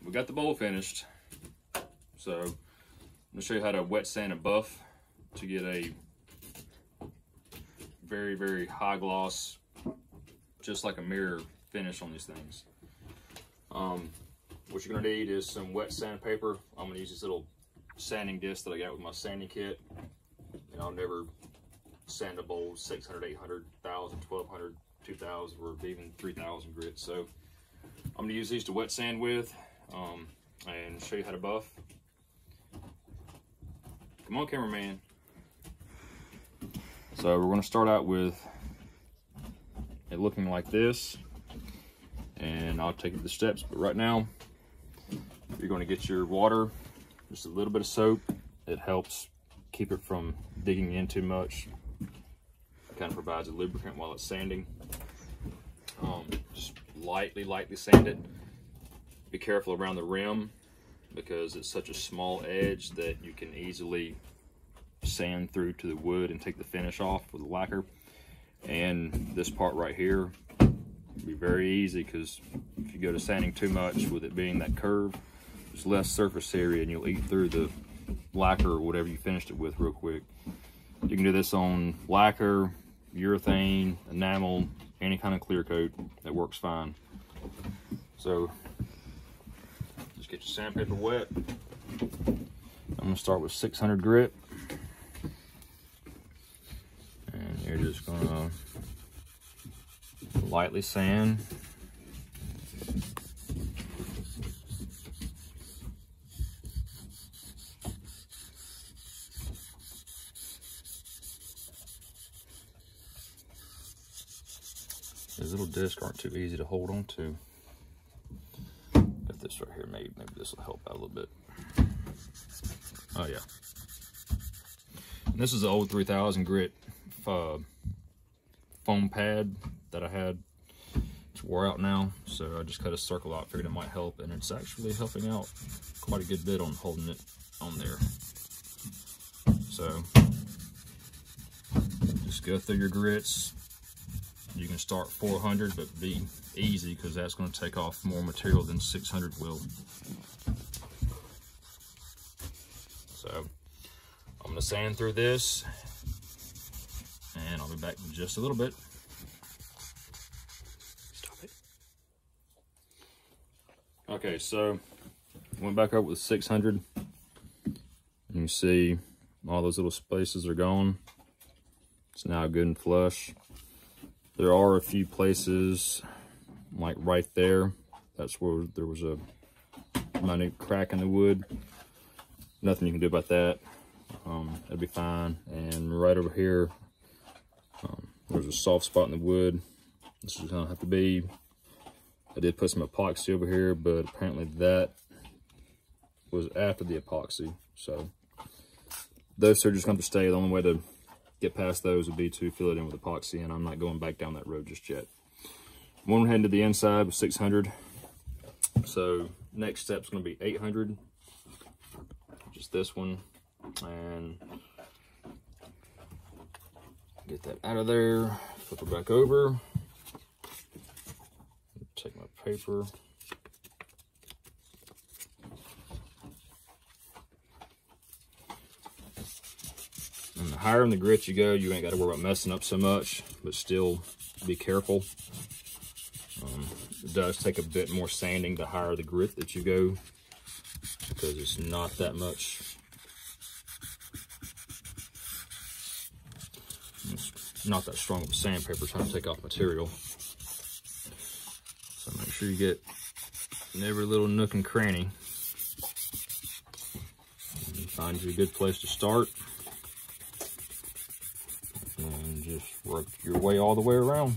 we got the bowl finished. So I'm gonna show you how to wet sand a buff to get a very, very high gloss, just like a mirror finish on these things. What you're gonna need is some wet sandpaper. I'm gonna use this little sanding disc that I got with my sanding kit. And I'll never sand a bowl 600, 800, 1,000, 1,200, 2,000, or even 3,000 grit. So I'm gonna use these to wet sand with and show you how to buff. Come on, cameraman. So we're gonna start out with it looking like this, and I'll take you through the steps. But right now, you're gonna get your water, just a little bit of soap. It helps keep it from digging in too much. It kind of provides a lubricant while it's sanding. Just lightly sand it. Be careful around the rim because it's such a small edge that you can easily sand through to the wood and take the finish off with the lacquer. And this part right here will be very easy because if you go to sanding too much with it being that curve, there's less surface area and you'll eat through the lacquer or whatever you finished it with real quick. You can do this on lacquer, urethane, enamel, any kind of clear coat. That works fine. So just get your sandpaper wet. I'm gonna start with 600 grit. And you're just gonna lightly sand. These little discs aren't too easy to hold on to. Got this right here, maybe this will help out a little bit. Oh yeah. And this is the old 3000 grit foam pad that I had. It's wore out now, so I just cut a circle out, figured it might help, and it's actually helping out quite a good bit on holding it on there. So just go through your grits. You can start 400, but be easy because that's going to take off more material than 600 will. So I'm going to sand through this, and I'll be back in just a little bit. Stop it. Okay, so went back up with 600. You can see all those little spaces are gone. It's now good and flush. There are a few places, like right there, that's where there was a minute crack in the wood. Nothing you can do about that. That'll be fine. And right over here, there's a soft spot in the wood. This is gonna have to be, I did put some epoxy over here, but apparently that was after the epoxy. So those two are just gonna have to stay. The only way to get past those would be to fill it in with epoxy, and I'm not going back down that road just yet. I'm going to head to the inside with 600. So next step's going to be 800, just this one, and get that out of there. Flip it back over. Take my paper. And the higher in the grit you go, you ain't got to worry about messing up so much, but still be careful. It does take a bit more sanding the higher the grit that you go, because it's not that much. It's not that strong of a sandpaper trying to take off material. So make sure you get in every little nook and cranny. And find you a good place to start. And just work your way all the way around.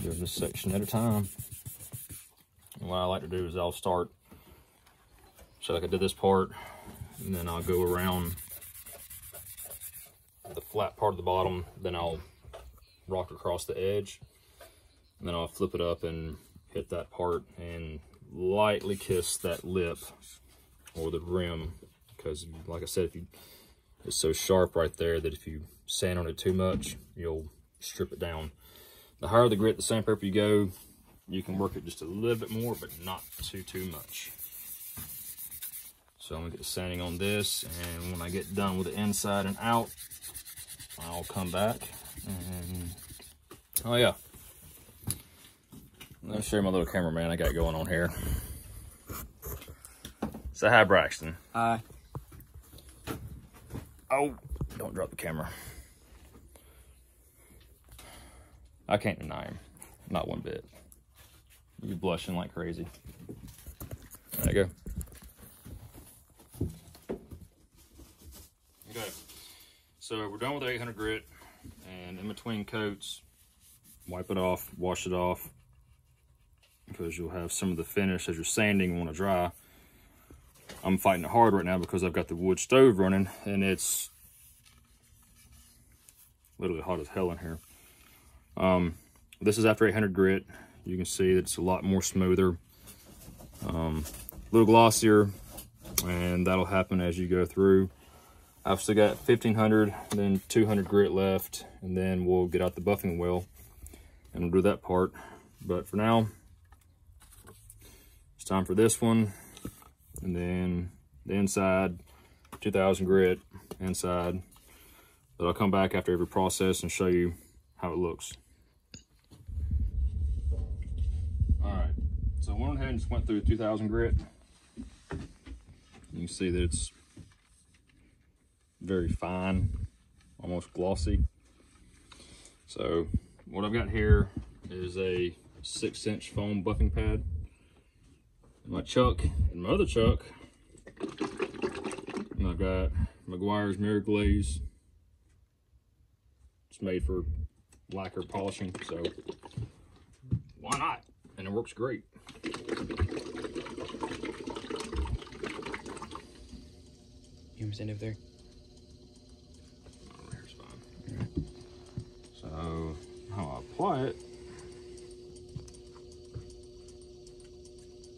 Do this section at a time. And what I like to do is I'll start, so like I did this part, and then I'll go around the flat part of the bottom, then I'll rock across the edge, and then I'll flip it up and hit that part and lightly kiss that lip or the rim, because like I said, it's so sharp right there that if you sand on it too much, you'll strip it down. The higher the grit, the sandpaper you go, you can work it just a little bit more, but not too much. So I'm gonna get the sanding on this, and when I get done with the inside and out, I'll come back and, oh yeah. Let me show you my little cameraman I got going on here. Say hi, Braxton. Hi. Oh, don't drop the camera. I can't deny him, not one bit. You're blushing like crazy. There you go. Okay, so we're done with the 800 grit, and in between coats, wipe it off, wash it off, because you'll have some of the finish as you're sanding and want to dry. I'm fighting it hard right now because I've got the wood stove running, and it's literally hot as hell in here. This is after 800 grit. You can see that it's a lot more smoother, a little glossier, and that'll happen as you go through. I've still got 1500, then 200 grit left, and then we'll get out the buffing wheel and we'll do that part. But for now, it's time for this one, and then the inside, 2000 grit inside. But I'll come back after every process and show you how it looks. All right, so I went ahead and just went through 2000 grit. You can see that it's very fine, almost glossy. So what I've got here is a 6-inch foam buffing pad. In my chuck, in my other chuck, and I've got McGuires Mirror Glaze. It's made for lacquer polishing, so why not? And it works great. You want to stand over there? Oh, here's fine. Right. So how I apply it,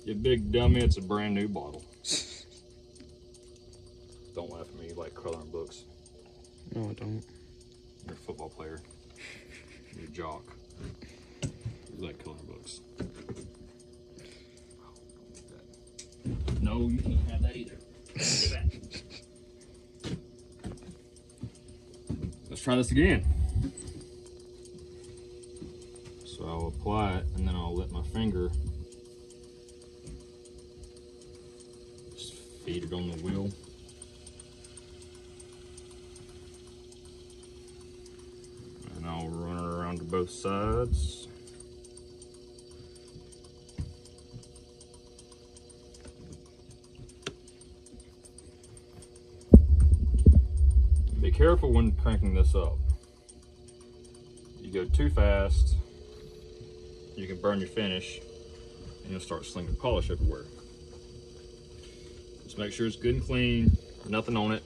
you big dummy, it's a brand new bottle. Don't laugh at me, you like coloring books. No, I don't. You're a football player. You're a jock. You like coloring books. No, you can't have that either. Give that. Let's try this again. So I'll apply it, and then I'll let my finger just feed it on the wheel. And I'll run it around to both sides. Be careful when cranking this up. You go too fast, you can burn your finish, and you'll start slinging polish everywhere. Just make sure it's good and clean, nothing on it.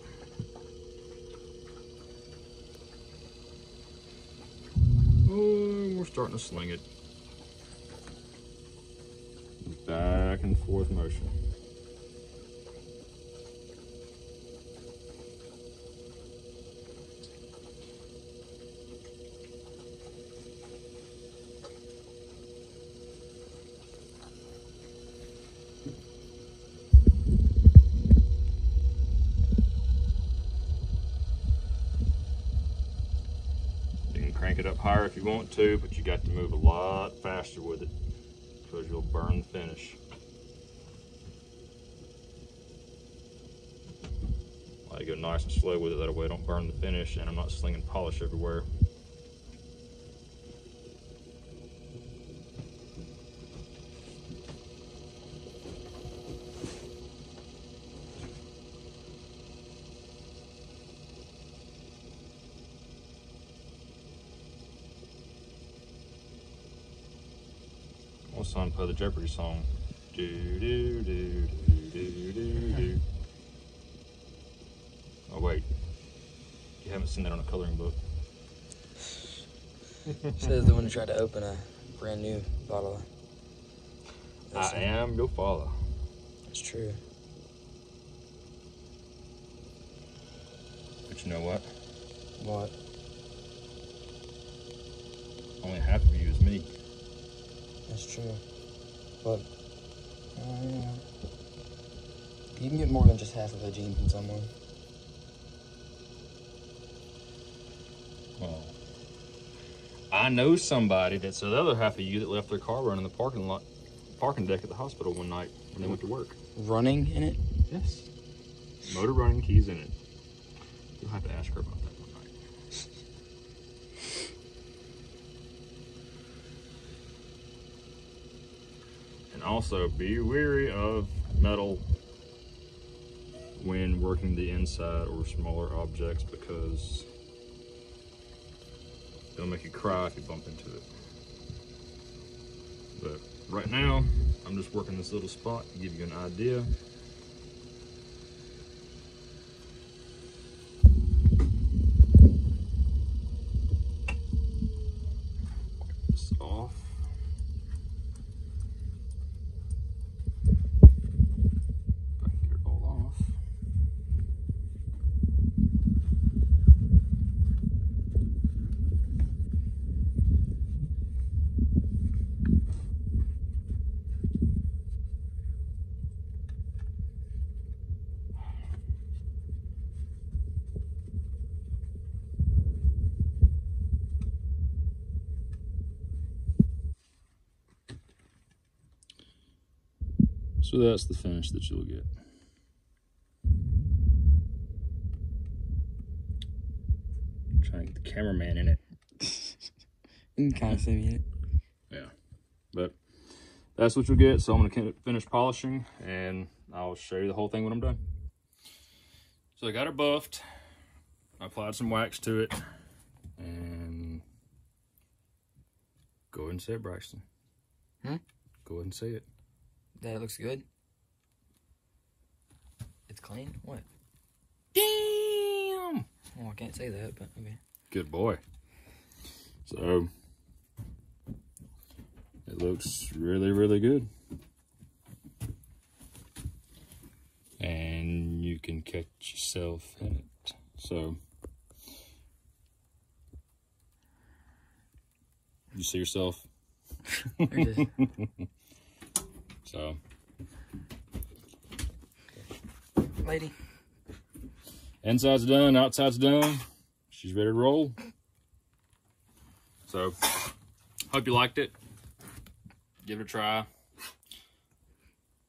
Oh, we're starting to sling it. Back and forth motion. Crank it up higher if you want to, but you got to move a lot faster with it because you'll burn the finish. I go nice and slow with it, that way I don't burn the finish and I'm not slinging polish everywhere. Well, son, play the Jeopardy song. Do do do do do do do. Oh wait, you haven't seen that on a coloring book. Says the one who tried to open a brand new bottle. I am your father. That's true. But you know what? What? Only half of you is me. That's true. But, you can get more than just half of a gene from someone. Well, I know somebody that's the other half of you that left their car running the parking deck at the hospital one night when they went to work. Running in it? Yes. Motor running, keys in it. You'll have to ask her about that one night. And also be wary of metal when working the inside or smaller objects, because it'll make you cry if you bump into it. But right now, I'm just working this little spot to give you an idea. Wipe this off. If I can get it all off. So that's the finish that you'll get. I'm trying to get the cameraman in it. You can kind of see me in it. Yeah, but that's what you'll get. So I'm gonna finish polishing and I'll show you the whole thing when I'm done. So I got it buffed. I applied some wax to it, and go ahead and say it, Braxton. Go ahead and say it. That looks good. It's clean? What? Damn! Oh, I can't say that, but okay. Good boy. So it looks really, really good. And you can catch yourself in it. So you see yourself? There it is. So Lady. inside's done, outside's done. She's ready to roll. So hope you liked it. Give it a try.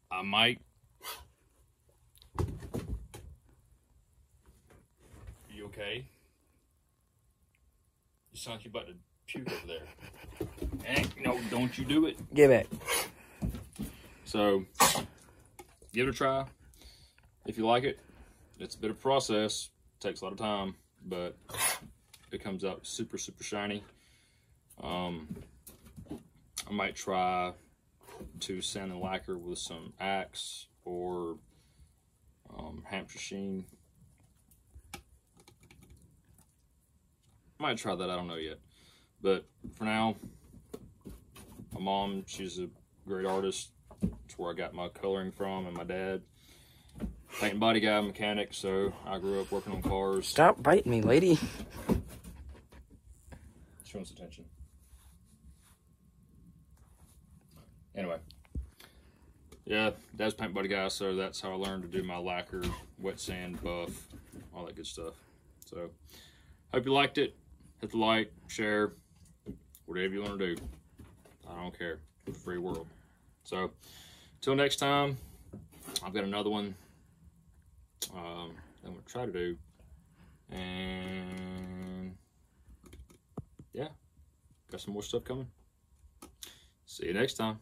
I might. You okay? You sound like you're about to puke over there. No, don't you do it. Get back. So give it a try. If you like it, it's a bit of a process. Takes a lot of time, but it comes out super, super shiny. I might try to sand and lacquer with some Axe or Hampshire Sheen. Might try that, I don't know yet. But for now, my mom, she's a great artist. It's where I got my coloring from, and my dad, paint and body guy, mechanic, so I grew up working on cars. Stop biting me, lady. She wants attention. Anyway, yeah, dad's paint body guy, so that's how I learned to do my lacquer, wet sand, buff, all that good stuff. So, hope you liked it. Hit the like, share, whatever you want to do. I don't care. It's a free world. So, till next time, I've got another one I'm going to try to do. And, yeah, got some more stuff coming. See you next time.